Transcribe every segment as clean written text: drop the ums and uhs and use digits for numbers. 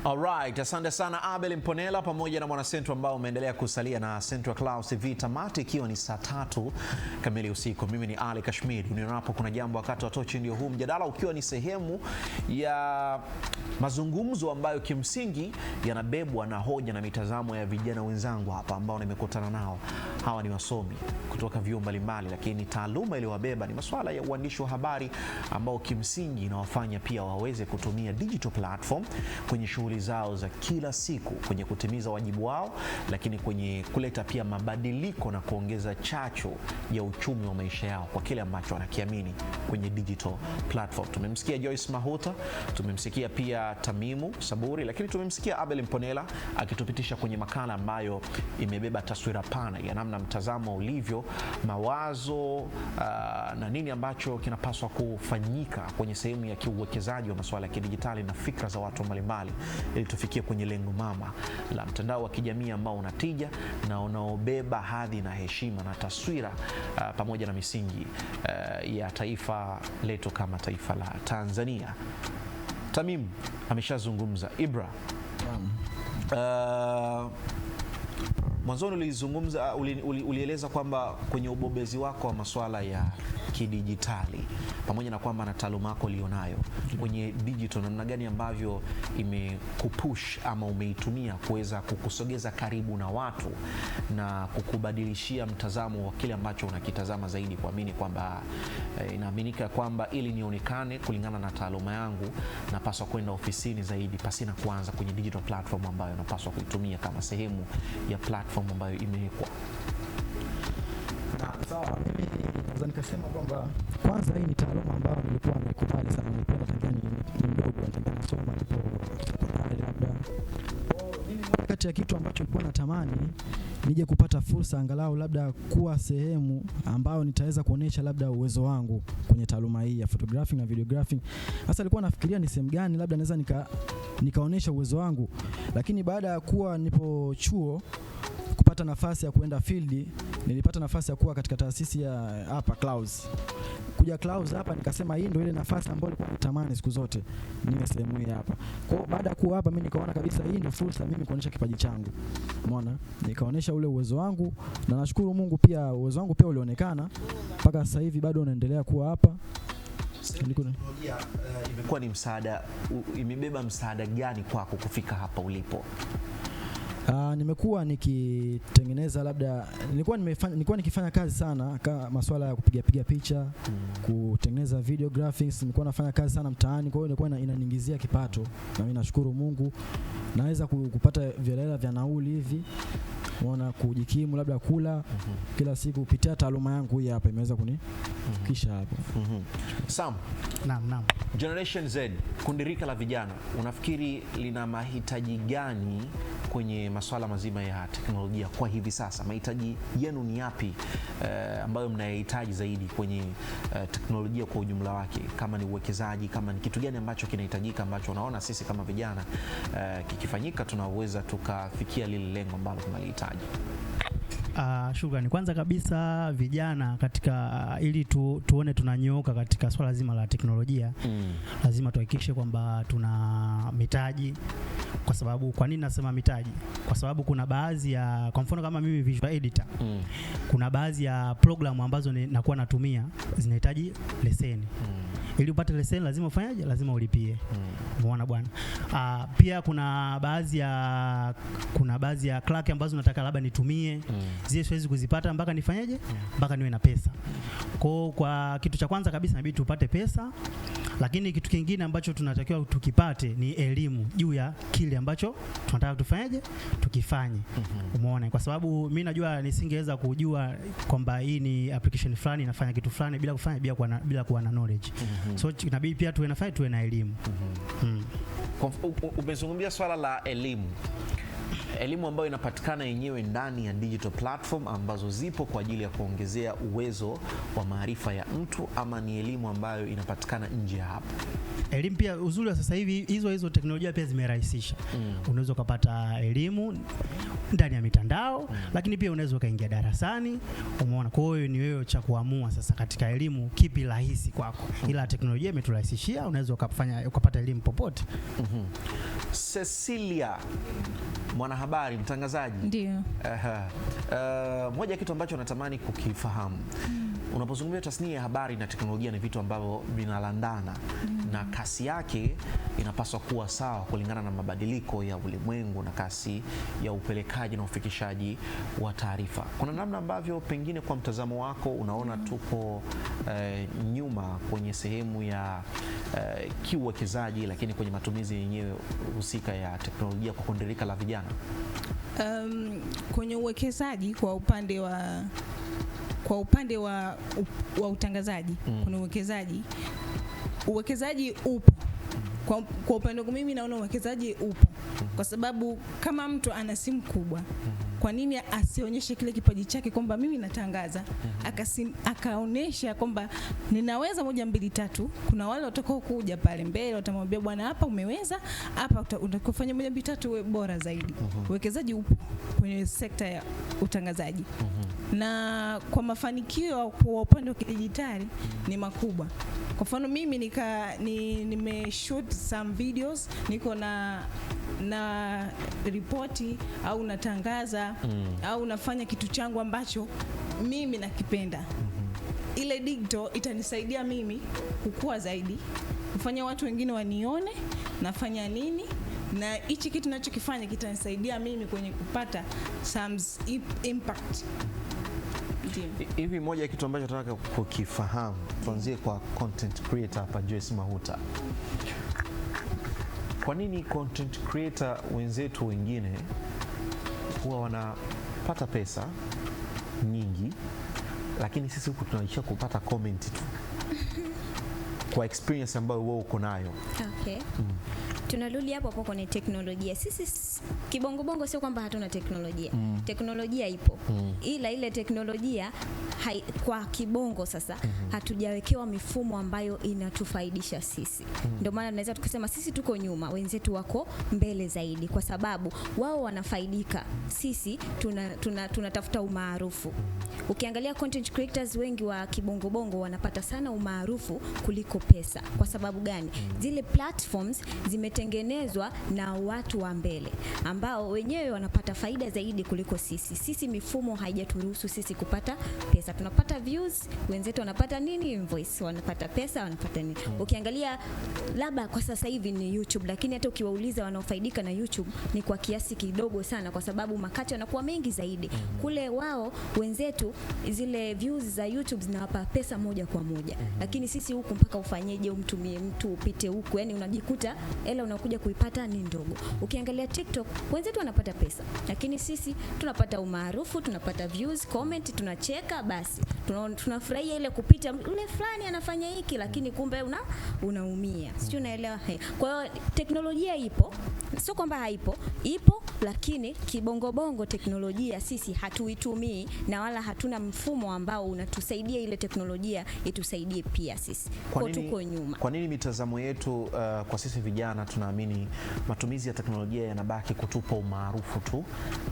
Alright, asante sana Abel Mponela pamoja na mwana Central ambao umeendelea kusalia na Central Clouds TV tamati ikiwa ni saa 3 kamili usiku. Mimi ni Ali Kashmir. Unionapo kuna jambo wakati wa tochi ndio huu mjadala ukiwa ni sehemu ya mazungumzo ambayo kimsingi yanabebwa na hoja na mitazamo ya vijana wenzangu hapa ambao nimekutana nao. Hawa ni wasomi kutoka vyuo mbalimbali, lakini taaluma iliyowabeba ni masuala ya uandishi wa habari ambao kimsingi inawafanya pia waweze kutumia digital platform kwenye shughuli zao za kila siku, kwenye kutimiza wajibu wao, lakini kwenye kuleta pia mabadiliko na kuongeza chachu ya uchumi wa maisha yao kwa kile ambacho wanakiamini kwenye digital platform. Tumemsikia Joyce Mahuta, tumemsikia pia Tamimu Saburi, lakini tumemsikia Abel Mponela akitupitisha kwenye makala ambayo imebeba taswira pana ya namna mtazamo ulivyo, mawazo na nini ambacho kinapaswa kufanyika kwenye sehemu ya kiuwekezaji wa masuala ya kidijitali na fikra za watu mbalimbali ili tufikie kwenye lengo mama la mtandao wa kijamii ambao unatija na unaobeba hadhi na heshima na taswira pamoja na misingi ya taifa letu kama taifa la Tanzania. Tamim ameshazungumza. Ibra, mwanzoni ulizungumza, ulieleza kwamba kwenye ubobezi wako wa masuala ya kidijitali pamoja na kwamba na taaluma yako ulionayo kwenye digital, namna gani ambavyo imekupush ama umeitumia kuweza kukusogeza karibu na watu na kukubadilishia mtazamo wa kile ambacho unakitazama zaidi, kuamini kwamba inaaminika kwamba ili nionekane kulingana na taaluma yangu napaswa kwenda ofisini zaidi pasina kuanza kwenye digital platform ambayo napaswa kuitumia kama sehemu ya platform ambayo imewekwa. Sawa, mimi naweza nikasema kwamba kwanza hii ni taaluma ambayo nilikuwa naikubali sana, nilipenda tangia ni mdogo, tangia nasoma nipo sekondari labda. Mimi kati ya kitu ambacho nilikuwa natamani nije kupata fursa angalau labda kuwa sehemu ambayo nitaweza kuonesha labda uwezo wangu kwenye taaluma hii ya photography na videography. Sasa nilikuwa nafikiria ni sehemu gani labda naweza nikaonesha uwezo wangu, lakini baada ya kuwa nipo chuo kupata nafasi ya kuenda field, nilipata nafasi ya kuwa katika taasisi ya hapa Clouds. Kuja Clouds hapa nikasema hii ndio ile nafasi ambayo nilikuwa natamani siku zote niwe sehemu hii hapa. Kwa baada ya kuwa hapa mimi nikaona kabisa hii ndio fursa mimi kuonesha kipaji changu. Umeona? Nikaonesha ule uwezo wangu na nashukuru Mungu pia uwezo wangu pia ulionekana mpaka sasa hivi bado unaendelea kuwa hapa. Teknolojia imekuwa ni msaada, imebeba msaada gani kwako kufika hapa ulipo? Nimekuwa nikitengeneza labda nilikuwa nikifanya kazi sana kama masuala ya kupiga picha, kutengeneza video graphics, nilikuwa nafanya kazi sana mtaani, kwa hiyo ilikuwa inaniingizia kipato na mimi nashukuru Mungu naweza kupata vile vya nauli hivi, unaona, kujikimu labda kula kila siku kupitia taaluma yangu hii hapa imeweza kunifikisha hapo. Sam, naam. Generation Z, kundi rika la vijana, unafikiri lina mahitaji gani kwenye masuala mazima ya teknolojia kwa hivi sasa? Mahitaji yenu ni yapi ambayo mnayahitaji zaidi kwenye teknolojia kwa ujumla wake? Kama ni uwekezaji, kama ni kitu gani ambacho kinahitajika ambacho unaona sisi kama vijana kikifanyika tunaweza tukafikia lile lengo ambalo tunalihitaji? Shukrani. Kwanza kabisa vijana katika ili tuone tunanyooka katika swala zima la teknolojia, lazima tuhakikishe kwamba tuna mitaji. Kwa sababu kwa nini nasema mitaji? Kwa sababu kuna baadhi ya, kwa mfano kama mimi visual editor, kuna baadhi ya programu ambazo nakuwa natumia zinahitaji leseni. Ili upate leseni lazima ufanyaje? Lazima ulipie. Umeona bwana? Pia kuna baadhi ya crack ambazo nataka labda nitumie, zile siwezi kuzipata mpaka nifanyaje? Mpaka niwe na pesa. Kwa kitu cha kwanza kabisa inabidi tupate pesa, lakini kitu kingine ambacho tunatakiwa tukipate ni elimu juu ya kile ambacho tunataka tufanyaje? Tukifanye. Umeona? Kwa sababu mimi najua nisingeweza kujua kwamba hii ni application fulani inafanya kitu fulani bila kuwa na knowledge. So inabidi pia tuwe na elimu. Umezungumzia swala la elimu. elimu ambayo inapatikana yenyewe ndani ya digital platform ambazo zipo kwa ajili ya kuongezea uwezo wa maarifa ya mtu, ama ni elimu ambayo inapatikana nje ya hapo? Elimu pia, uzuri wa sasa hivi hizo teknolojia pia zimerahisisha. Unaweza kupata elimu ndani ya mitandao, lakini pia unaweza ukaingia darasani, umeona. Kwa hiyo ni wewe cha kuamua sasa katika elimu kipi rahisi kwako. Ila teknolojia imeturahisishia, unaweza ukapata elimu popote. Cecilia, mwanahabari, mtangazaji. Ndio. Moja kitu ambacho natamani kukifahamu, unapozungumzia tasnia ya habari na teknolojia, ni vitu ambavyo vinalandana na kasi yake inapaswa kuwa sawa kulingana na mabadiliko ya ulimwengu na kasi ya upelekaji na ufikishaji wa taarifa. Kuna namna ambavyo pengine kwa mtazamo wako unaona tupo nyuma kwenye sehemu ya kiuwekezaji, lakini kwenye matumizi yenyewe husika ya teknolojia kwa kundi la vijana? Kwenye uwekezaji kwa upande wa utangazaji, kuna uwekezaji upo. Kwa upande wangu mimi naona uwekezaji upo, kwa sababu kama mtu ana simu kubwa, kwa nini asionyeshe kile kipaji chake kwamba mimi natangaza, akaonesha kwamba ninaweza 1 2 3. Kuna wale watakao kuja pale mbele watamwambia, bwana, hapa umeweza, hapa utakufanya 1 2 3 uwe bora zaidi. Uwekezaji upo kwenye sekta ya utangazaji. Na kwa mafanikio kwa upande wa kidijitali ni makubwa. Kwa mfano mimi nimeshoot some videos, niko na ripoti au natangaza au nafanya kitu changu ambacho mimi nakipenda. Ile digital itanisaidia mimi kukua zaidi, kufanya watu wengine wanione nafanya nini, na hichi kitu ninachokifanya kitanisaidia mimi kwenye kupata some impact. Hivi moja ya kitu ambacho nataka kukifahamu, tuanzie kwa content creator hapa, Joyce Mahuta. Kwa nini content creator wenzetu wengine huwa wanapata pesa nyingi, lakini sisi huku tunaishia kupata comment tu? Kwa experience ambayo wewe uko nayo. Okay. Tunarudi hapo kwenye teknolojia. Sisi kibongo sio kwamba hatuna teknolojia. Teknolojia ipo. Ila ile teknolojia kwa kibongo sasa hatujawekewa mifumo ambayo inatufaidisha sisi. Ndio maana tunaweza tukasema sisi tuko nyuma, wenzetu wako mbele zaidi, kwa sababu wao wanafaidika, sisi tunatafuta umaarufu. Ukiangalia content creators wengi wa kibongo wanapata sana umaarufu kuliko pesa. Kwa sababu gani? Zile platforms zimetengenezwa na watu wa mbele ambao wenyewe wanapata faida zaidi kuliko sisi. Sisi mifumo haijaturuhusu sisi kupata pesa. Tunapata views, wenzetu wanapata nini? Invoice, wanapata pesa, wanapata nini? Ukiangalia labda kwa sasa hivi ni YouTube, lakini hata ukiwauliza wanaofaidika na YouTube ni kwa kiasi kidogo sana, kwa sababu makato yanakuwa mengi zaidi. Kule wao wenzetu zile views za YouTube zinawapa pesa moja kwa moja. Lakini sisi huku mpaka ufanyeje, umtumie mtu upite huku, yani unajikuta hela unakuja kuipata ni ndogo. Ukiangalia TikTok wenzetu wanapata pesa, lakini sisi tunapata umaarufu, tunapata views, comment, tunacheka, basi tunafurahia ile kupita ule fulani anafanya hiki, lakini kumbe unaumia. Sio, unaelewa? Kwa hiyo teknolojia ipo, sio kwamba haipo, ipo, lakini kibongo teknolojia sisi hatuitumii, na wala hatuna mfumo ambao unatusaidia ile teknolojia itusaidie pia sisi. Kwa tuko nyuma. Kwa nini mitazamo yetu kwa sisi vijana tunaamini matumizi ya teknolojia yanabaki kutupa umaarufu tu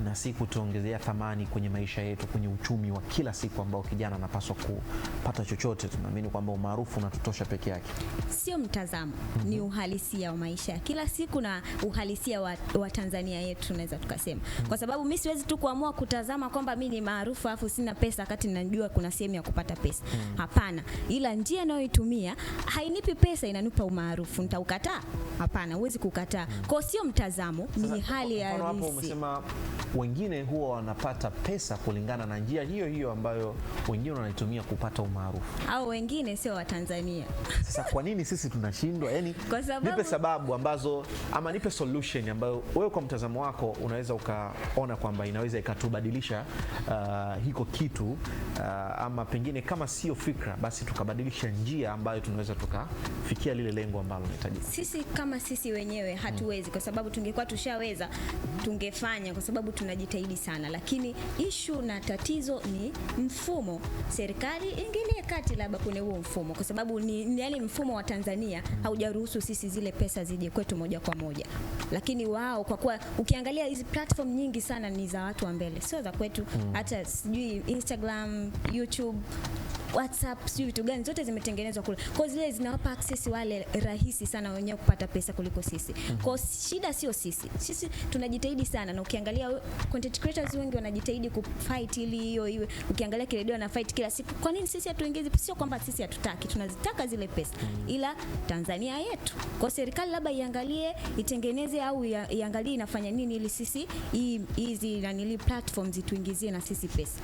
na si kutuongezea thamani kwenye maisha yetu, kwenye uchumi wa kila siku ambao kijana anapaswa kupata chochote? Tunaamini kwamba umaarufu unatutosha peke yake. Sio mtazamo, ni uhalisia wa maisha kila siku na uhalisia wa Tanzania yetu, tunaweza tukasema. Kwa sababu mimi siwezi tu kuamua kutazama kwamba mimi ni maarufu afu sina pesa wakati ninajua kuna sehemu ya kupata pesa. Hapana. Ila njia ninayoitumia hainipi pesa, inanipa umaarufu. Nitaukataa? Hapana, huwezi kukataa. Kwa sio mtazamo, ni hali ya halisi. Hapo umesema wengine huwa wanapata pesa kulingana na njia hiyo ambayo wengine wanaitumia kupata umaarufu. Au wengine sio wa Tanzania. Sasa kwa nini sisi tunashindwa? Yaani nipe sababu ambazo, ama nipe solution solution ambayo wewe kwa mtazamo wako unaweza ukaona kwamba inaweza ikatubadilisha hiko kitu ama pengine kama sio fikra basi tukabadilisha njia ambayo tunaweza tukafikia lile lengo ambalo tunahitaji? Sisi kama sisi wenyewe hatuwezi, kwa sababu tungekuwa tushaweza tungefanya, kwa sababu tunajitahidi sana, lakini issue na tatizo ni mfumo. Serikali ingilie kati labda kwenye huo mfumo, kwa sababu ni yale mfumo wa Tanzania haujaruhusu sisi zile pesa zije kwetu moja kwa moja, lakini wao kwa kuwa ukiangalia hizi platform nyingi sana ni za watu wa mbele, sio za kwetu. Hata sijui Instagram, YouTube, WhatsApp, sijui vitu gani, zote zimetengenezwa kule. Kwa zile zinawapa access wale rahisi sana wenyewe kupata pesa kuliko sisi. Kwa shida sio sisi. Sisi tunajitahidi sana, na ukiangalia content creators wengi wanajitahidi kufight ili hiyo iwe. Ukiangalia Kiredio na fight kila siku. Kwa nini sisi hatuongezi? Sio kwamba sisi hatutaki, tunazitaka zile pesa. Ila Tanzania yetu. Kwa serikali labda iangalie, itengeneze au iangalie inafanya nini ili sisi hizi na platforms zituingizie na sisi pesa.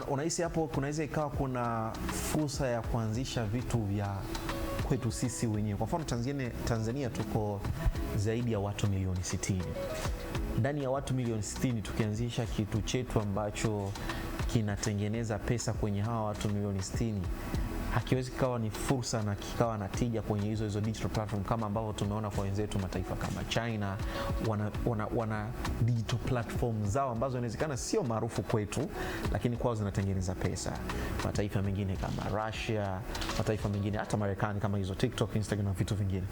Unahisi hapo kunaweza ikawa kuna fursa ya kuanzisha vitu vya kwetu sisi wenyewe? Kwa mfano Tanzania tuko zaidi ya watu milioni 60. Ndani ya watu milioni 60 tukianzisha kitu chetu ambacho kinatengeneza pesa kwenye hawa watu milioni 60, hakiwezi kawa ni fursa na kikawa na tija kwenye hizo digital platform, kama ambavyo tumeona kwa wenzetu mataifa kama China wana digital platform zao ambazo inawezekana sio maarufu kwetu, lakini kwao zinatengeneza pesa. Mataifa mengine kama Russia, mataifa mengine hata Marekani kama hizo TikTok, Instagram na vitu vingine.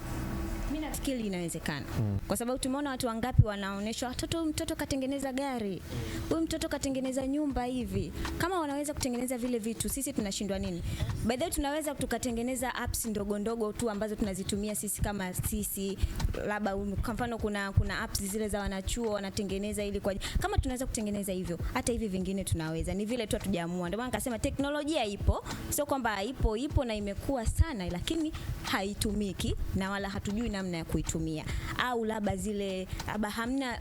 Mimi nafikiri inawezekana. Kwa sababu tumeona watu wangapi wanaonyeshwa mtoto katengeneza gari. Huyu mtoto katengeneza nyumba hivi. Kama wanaweza kutengeneza vile vitu, sisi tunashindwa nini? By the way, tunaweza tukatengeneza apps ndogo ndogo tu ambazo tunazitumia sisi kama sisi. Labda kwa mfano kuna apps zile za wanachuo wanatengeneza ili kwa kama tunaweza kutengeneza hivyo, hata hivi vingine tunaweza. Ni vile tu hatujaamua. Ndio maana nikasema teknolojia ipo. Sio kwamba ipo na imekuwa sana, lakini haitumiki na wala hatujui namna ya kuitumia, au labda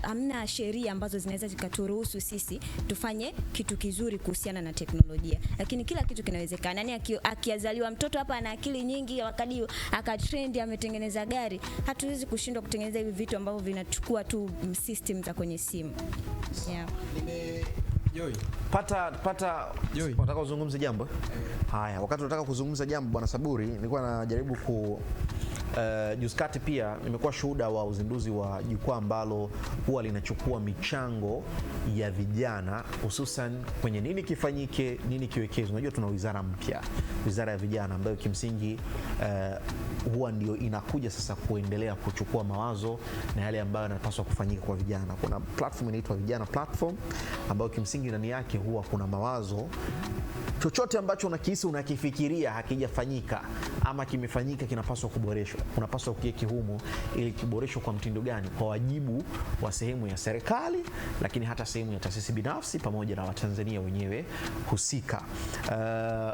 hamna sheria ambazo zinaweza zikaturuhusu sisi tufanye kitu kizuri kuhusiana na teknolojia. Lakini kila kitu kinawezekana. Yaani akiazaliwa mtoto hapa ana akili nyingi, wakati akatrend ametengeneza gari, hatuwezi kushindwa kutengeneza hivi vitu ambavyo vinachukua tu system za kwenye simu. Yeah. Joy. Pata Joy. Unataka kuzungumza jambo? Haya, wakati unataka kuzungumza jambo Bwana Saburi, nilikuwa najaribu Juskati pia nimekuwa shuhuda wa uzinduzi wa jukwaa ambalo huwa linachukua michango ya vijana, hususan kwenye nini kifanyike, nini kiwekezwe. Unajua tuna wizara mpya, wizara ya vijana, ambayo kimsingi huwa ndio inakuja sasa kuendelea kuchukua mawazo na yale ambayo yanapaswa kufanyika kwa vijana. Kuna platform inaitwa Vijana Platform ambayo kimsingi ndani yake huwa kuna mawazo. Chochote ambacho unakihisi unakifikiria hakijafanyika ama kimefanyika kinapaswa kuboreshwa, unapaswa kukiweka humo ili kiboreshwe kwa mtindo gani, kwa wajibu wa sehemu ya serikali, lakini hata sehemu ya taasisi binafsi pamoja na Watanzania wenyewe husika.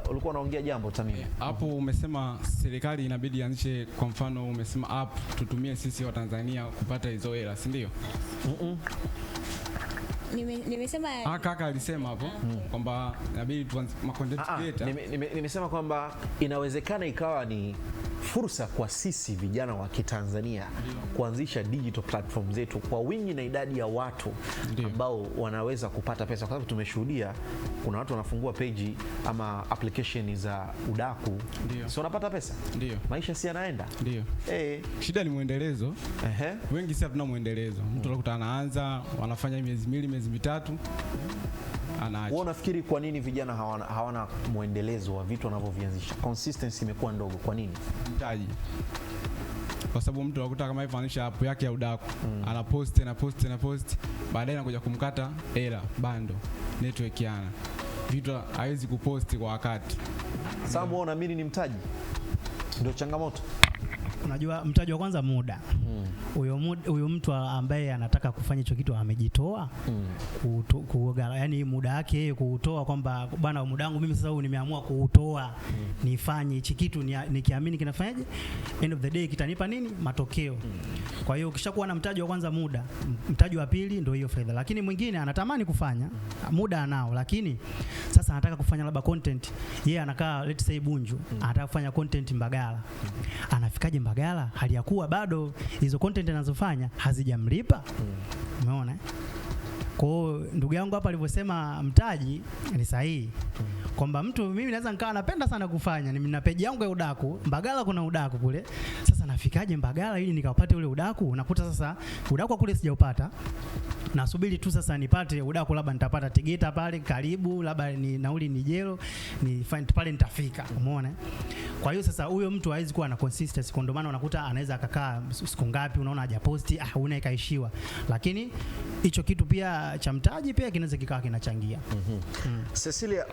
Ulikuwa unaongea jambo Tamimi hapo, umesema serikali inabidi ianzishe, kwa mfano umesema app tutumie sisi wa Tanzania kupata hizo hela, si ndio? Nimesema kaka alisema hapo kwamba inabidi tuanze content creator. Nimesema kwamba inawezekana ikawa ni fursa kwa sisi vijana wa Kitanzania kuanzisha digital platform zetu kwa wingi na idadi ya watu ambao wanaweza kupata pesa, kwa sababu tumeshuhudia kuna watu wanafungua page ama application za udaku, sio unapata pesa. Ndio. Maisha si yanaenda. Ndio. Shida ni muendelezo. Wengi sasa tuna muendelezo. Mtu anakuta anaanza, wanafanya miezi 2, miezi 3 anaacha. Wewe unafikiri kwa nini vijana hawana muendelezo wa vitu wanavyovianzisha? Consistency imekuwa ndogo. Kwa nini? Mtaji. Kwa sababu mtu anakuta kama hivi ananisha app yake ya udaku, ana post, baadaye anakuja kumkata hela, bando, network yana. Vitu hawezi kuposti kwa wakati. Sababu wewe unaamini ni mtaji ndio changamoto. Unajua mtaji wa kwanza muda. Huyo mtu ambaye anataka kufanya hicho kitu amejitoa yani muda wake yeye kuutoa, kwamba bwana muda wangu mimi sasa huu nimeamua kuutoa nifanye hichi kitu nikiamini kinafanyaje, end of the day kitanipa nini, matokeo. Kwa hiyo ukishakuwa na mtaji wa kwanza muda, mtaji wa pili ndio hiyo fedha. Lakini mwingine anatamani kufanya, muda anao, lakini sasa Sasa anataka kufanya labda content, yeye anakaa let's say Bunju, anataka kufanya content Mbagala. Anafikaje Mbagala hali ya kuwa bado hizo content anazofanya hazijamlipa? Umeona? Kwa hiyo ndugu yangu hapa alivyosema mtaji ni sahihi. Kwamba mtu mimi naweza nikawa napenda sana kufanya, nina page yangu ya udaku, Mbagala kuna udaku kule. Sasa nafikaje Mbagala ili nikapate ule udaku? Unakuta sasa udaku kule sijaupata. Nasubiri tu sasa nipate udaku, labda nitapata Tegeta pale karibu, labda ni nauli ni jelo, ni pale nitafika. Umeona? Kwa hiyo sasa huyo mtu hawezi kuwa na consistency, kwa ndio maana unakuta anaweza akakaa siku ngapi unaona hajaposti, unaikaishiwa. Lakini hicho kitu pia cha mtaji pia kinaweza kikawa kinachangia. Cecilia,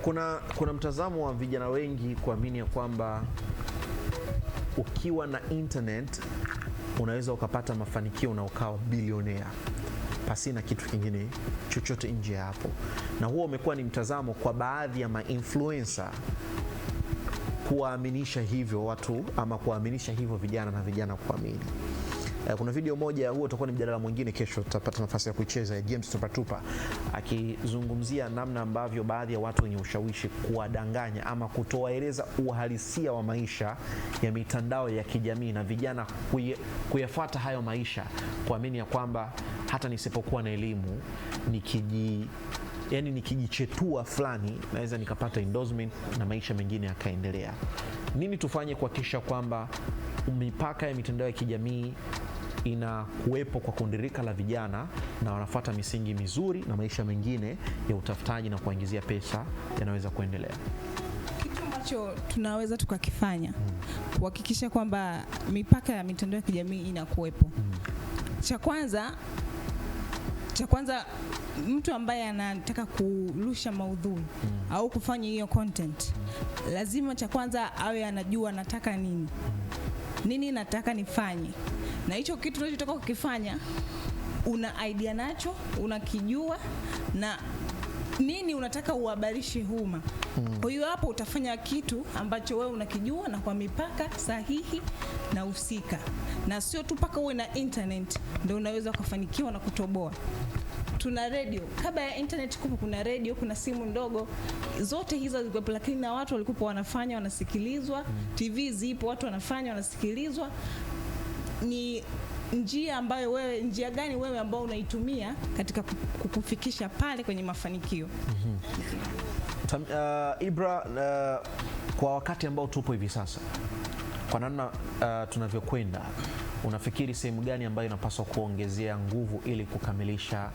kuna mtazamo wa vijana wengi kuamini kwamba ukiwa na internet unaweza ukapata mafanikio na ukawa bilionea pasina kitu kingine chochote nje ya hapo, na huo umekuwa ni mtazamo kwa baadhi ya ma-influencer kuwaaminisha hivyo watu, ama kuwaaminisha hivyo vijana na vijana kuamini. Kuna video moja, huo utakuwa ni mjadala mwingine, kesho tutapata nafasi ya kuicheza, ya James Tupatupa akizungumzia namna ambavyo baadhi ya watu wenye ushawishi kuwadanganya ama kutowaeleza uhalisia wa maisha ya mitandao ya kijamii na vijana kuyafuata hayo maisha, kuamini ya kwamba hata nisipokuwa na elimu nikijichetua fulani naweza nikapata endorsement na maisha mengine yakaendelea. Nini tufanye kuhakikisha kwamba mipaka ya mitandao ya kijamii inakuwepo kwa kundirika la vijana na wanafuata misingi mizuri na maisha mengine ya utafutaji na kuingizia pesa yanaweza kuendelea? Kitu ambacho tunaweza tukakifanya kuhakikisha kwamba mipaka ya mitandao ya kijamii inakuwepo. Cha kwanza mtu ambaye anataka kurusha maudhui au kufanya hiyo content, lazima cha kwanza awe anajua nataka nini nataka nifanye, na hicho kitu unachotaka kukifanya una idea nacho, unakijua, na nini unataka uhabarishe umma. Kwa hiyo hapo utafanya kitu ambacho wewe unakijua na kwa mipaka sahihi na husika, na sio tu paka uwe na internet ndio unaweza kufanikiwa na kutoboa. Tuna radio, kabla ya internet kuna radio, kuna simu ndogo, zote hizo zilikuwa, lakini na watu walikuwa wanafanya, wanasikilizwa. TV zipo, watu wanafanya, wanasikilizwa. Ni njia gani wewe ambao unaitumia katika kukufikisha pale kwenye mafanikio? Ibra, kwa wakati ambao tupo hivi sasa, kwa namna tunavyokwenda, unafikiri sehemu gani ambayo inapaswa kuongezea nguvu ili kukamilisha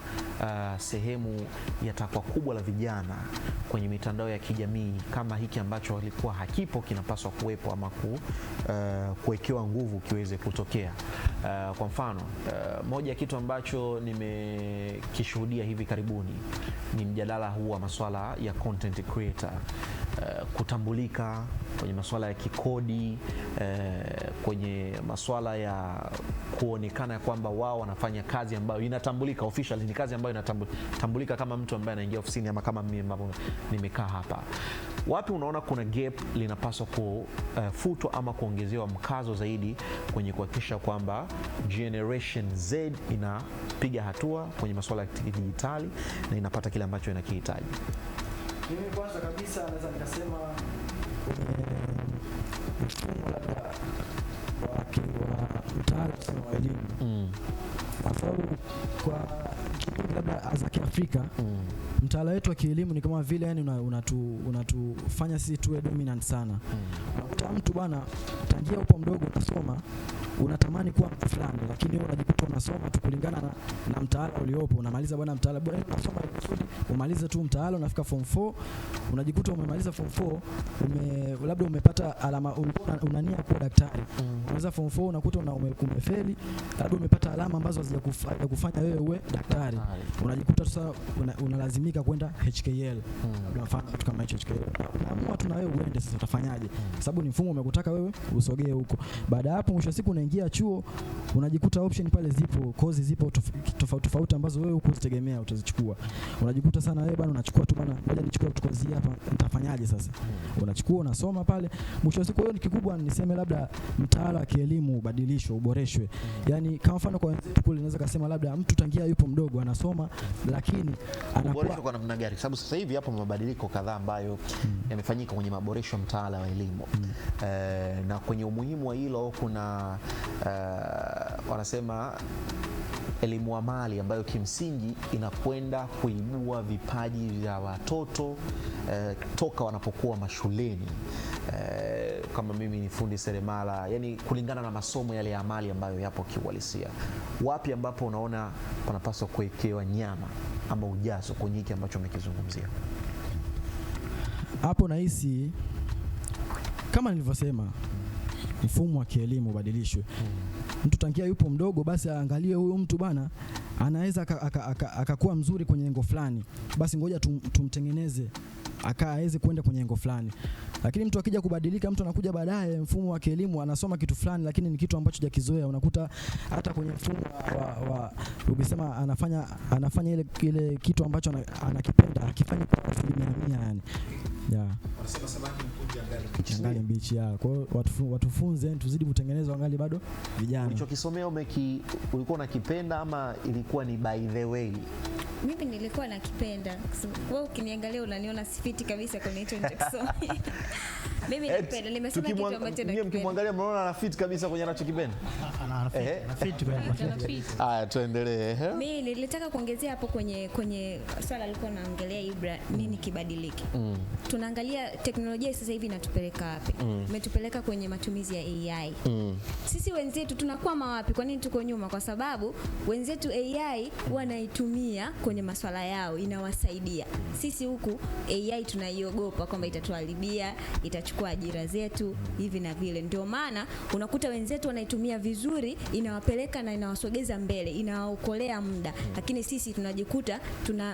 sehemu ya takwa kubwa la vijana kwenye mitandao ya kijamii kama hiki ambacho walikuwa hakipo kinapaswa kuwepo ama kuwekewa nguvu kiweze kutokea? Kwa mfano, moja ya kitu ambacho nimekishuhudia hivi karibuni ni mjadala huu wa masuala ya content creator, kutambulika kwenye masuala ya kikodi, kwenye masuala ya kuonekana kwamba wao wanafanya kazi ambayo inatambulika officially, ni kazi ambayo inatambulika kama mtu ambaye anaingia ofisini ama kama mimi ambavyo nimekaa hapa. Wapi unaona kuna gap linapaswa kufutwa ama kuongezewa mkazo zaidi kwenye kuhakikisha kwamba Generation Z inapiga hatua kwenye masuala ya kidijitali na inapata kile ambacho inakihitaji? Mimi kwanza kabisa naweza nikasema mfumo labda wa mtaala wa elimu, kwa sababu kwa kipindi labda za Kiafrika mtaala wetu wa kielimu ni kama vile yani unatufanya sisi tuwe dominant sana. Unakuta mtu bwana tangia upo mdogo unasoma, unatamani kuwa mtu fulani, lakini wewe unajikuta unasoma tu kulingana na mtaala uliopo. Unamaliza bwana mtaala bwana, unasoma kusudi umalize tu mtaala, unafika form 4 unajikuta umemaliza form 4 labda umepata alama, unania kuwa daktari. Unaweza form 4 unakuta umefeli, labda umepata alama ambazo hazikufanya wewe uwe daktari. Unajikuta sasa unalazimika kwenda HKL. Unafanya kitu kama HKL. Unaamua tu na wewe uende, sasa utafanyaje? Sababu ni mfumo umekutaka wewe usogee huko. Baada ya hapo mwisho siku unaingia chuo, unajikuta option pale zipo, kozi zipo tofauti ambazo wewe hukuzitegemea utazichukua. Unajikuta sana wewe bwana unachukua tu bwana, ngoja nichukue kozi hapa, nitafanyaje sasa? Unachukua unasoma pale. Mwisho siku hiyo ni kikubwa niseme labda mtaala wa kielimu ubadilishwe, uboreshwe. Yaani kama mfano kwa wenzetu kule naweza kusema labda mtu tangia yupo mdogo anasoma anasoma, lakini kuboreshwa anakuwa kwa namna gani? Sababu sasa hivi hapo mabadiliko kadhaa ambayo yamefanyika kwenye maboresho mtaala wa elimu na kwenye umuhimu wa hilo kuna wanasema elimu amali ambayo kimsingi inakwenda kuibua vipaji vya watoto toka wanapokuwa mashuleni. Kama mimi ni fundi seremala, yani kulingana na masomo yale ya amali ambayo yapo kiuhalisia, wapi ambapo unaona panapaswa kuwekewa nyama ama ujazo kwenye hiki ambacho umekizungumzia? Hapo nahisi kama nilivyosema, mfumo wa kielimu ubadilishwe. Mtu tangia yupo mdogo, basi aangalie huyu mtu bana anaweza akakuwa mzuri kwenye engo fulani, basi ngoja tumtengeneze akaweze kwenda kwenye engo fulani. Lakini mtu akija kubadilika, mtu anakuja baadaye mfumo wa kielimu anasoma kitu fulani, lakini ni kitu ambacho hajakizoea. Unakuta hata kwenye mfumo wa ukisema anafanya ile kitu ambacho anakipenda akifanya kwa 100%, yani Wanasema samaki mkunje angali mbichi. Kwa hiyo watufunze, tuzidi kutengeneza angali bado vijana. Ulichokisomea ulikuwa unakipenda ama ilikuwa ni by the way? Mimi nilikuwa nakipenda. Wewe ukiniangalia unaniona sifiti kabisa kwenye hicho nilichosoma. Mimi napenda, nimesoma kitu ambacho nakipenda. Mimi mkimwangalia mnaona ana fit kabisa kwenye anachokipenda. Ana fit kweli. Haya, tuendelee. Mimi nilitaka kuongezea hapo kwenye swala alikuwa anaongelea Ibra, nini kibadilike. Tunaangalia teknolojia sasa hivi inatupeleka wapi? Imetupeleka kwenye matumizi ya AI. Sisi wenzetu tunakwama wapi? Kwa nini tuko nyuma? Kwa sababu wenzetu AI wanaitumia kwenye masuala yao, inawasaidia. Sisi huku AI tunaiogopa kwamba itatuharibia, itachukua ajira zetu hivi na vile. Ndio maana unakuta wenzetu wanaitumia vizuri, inawapeleka na inawasogeza mbele, inawaokolea muda. Lakini sisi tunajikuta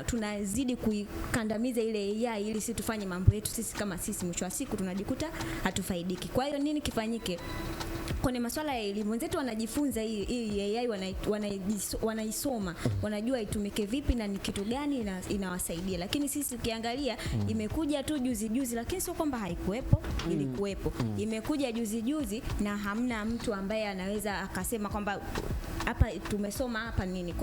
tunazidi kuikandamiza ile AI ili sisi tufanye mambo yetu sisi kama sisi, mwisho wa siku tunajikuta hatufaidiki. Kwa hiyo nini kifanyike? Kwenye masuala ya elimu wenzetu wanajifunza hii AI, wanaisoma, wanajua itumike vipi na ni kitu gani inawasaidia. Lakini sisi ukiangalia imekuja tu juzi, lakini sio kwamba haikuwepo, ilikuwepo. Imekuja juzi na hamna mtu ambaye anaweza akasema kwamba hapa tumesoma hapa nini.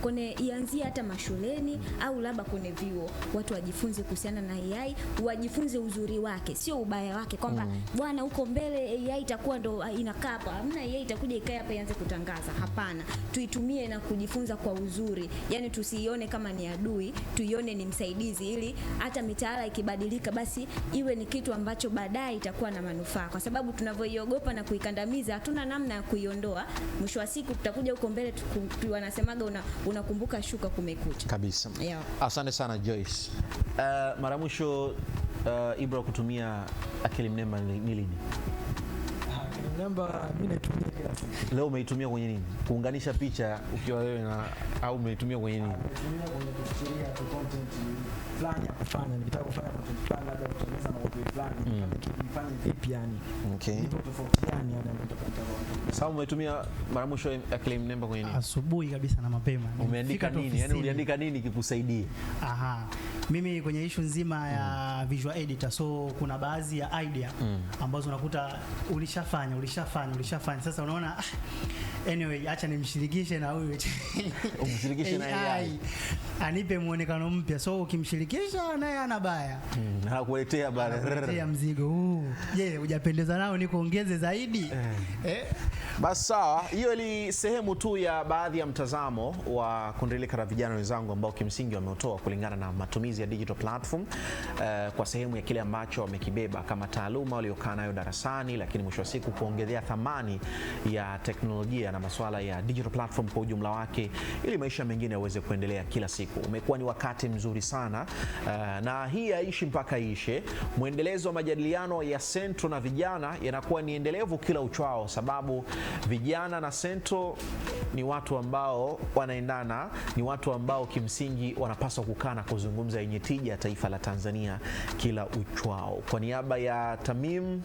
Kwenye ianzia hata mashuleni au labda kwenye vyuo, watu wajifunze kuhusiana na AI, wajifunze uzuri wake, sio ubaya wake, kwamba bwana huko mbele AI itakuwa ndo inakaa hapa. Hamna, AI itakuja ikae hapa ianze kutangaza. Hapana, tuitumie na kujifunza kwa uzuri. Yani tusiione kama ni adui, tuione ni msaidizi, ili hata mitaala ikibadilika basi iwe ni kitu ambacho baadaye itakuwa na manufaa. Kwa sababu tunavyoiogopa na kuikandamiza, hatuna namna ya kuiondoa. Mwisho wa siku tutakuja huko mbele wanasemaga unakumbuka shuka kumekucha. Kabisa. Yeah. Asante sana Joyce. Mara mwisho Ibra kutumia akili mnemba ni lini? Namba mimi naitumia kila siku. Leo umeitumia kwenye nini? Kuunganisha picha ukiwa wewe au umeitumia kwenye nini? Naitumia kwenye kufikiria tu content fulani ya kufanya. Nikitaka kufanya content fulani, labda kutengeneza maudhui fulani, nifanye vipi yani? Okay. Nipo tofauti yani Sasa umeitumia mara mwisho akili mnemba kwenye nini? Asubuhi kabisa na mapema. Umeandika nini? Yaani uliandika nini kikusaidie? Mimi kwenye issue nzima ya visual editor, so kuna baadhi ya idea ambazo unakuta ulishafanya. Sasa unaona anyway, acha nimshirikishe na huyu. Umshirikishe na AI. Anipe muonekano mpya. So ukimshirikisha naye ana baya. Anakuletea ya mzigo huu. Je, hujapendeza nao nikuongeze zaidi? Basi sawa, hiyo ni sehemu tu ya baadhi ya mtazamo wa kundi la vijana wenzangu ambao kimsingi wameutoa kulingana na matumizi ya digital platform kwa sehemu ya kile ambacho wamekibeba kama taaluma waliokaa nayo darasani, lakini mwisho wa siku kuongezea thamani ya teknolojia na masuala ya digital platform kwa ujumla wake, ili maisha mengine yaweze kuendelea kila siku. Umekuwa ni wakati mzuri sana na hii haishi mpaka ishe. Muendelezo wa majadiliano ya Centro na vijana yanakuwa ni endelevu kila uchao, sababu vijana na Centro ni watu ambao wanaendana, ni watu ambao kimsingi wanapaswa kukaa na kuzungumza yenye tija ya taifa la Tanzania kila uchao. Kwa niaba ya Tamim,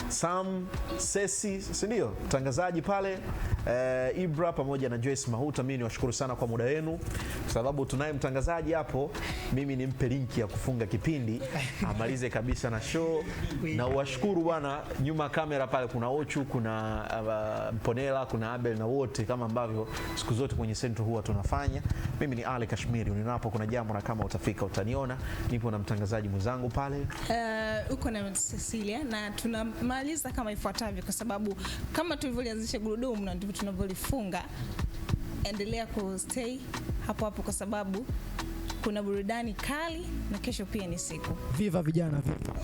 Sam, Sesi, si ndio? Mtangazaji pale, Ibra pamoja na Joyce Mahuta, mimi niwashukuru sana kwa muda wenu, kwa sababu tunaye mtangazaji hapo. Mimi nimpe linki ya kufunga kipindi amalize kabisa na show, na uwashukuru bwana. Nyuma kamera pale kuna Ochu, kuna Mponela, kuna Abel na wote kama ambavyo siku zote kwenye Central huwa tunafanya. Mimi ni Ali Kashmiri, uninapo kuna jambo na kama utafika utaniona. Nipo na mtangazaji mwenzangu pale. Uko na Cecilia, na tunamaliza kama ifuatavyo, kwa sababu kama tulivyolianzisha gurudumu na ndivyo tunavyolifunga. Endelea kustay hapo hapo, kwa sababu kuna burudani kali na kesho pia ni siku. Viva vijana, viva.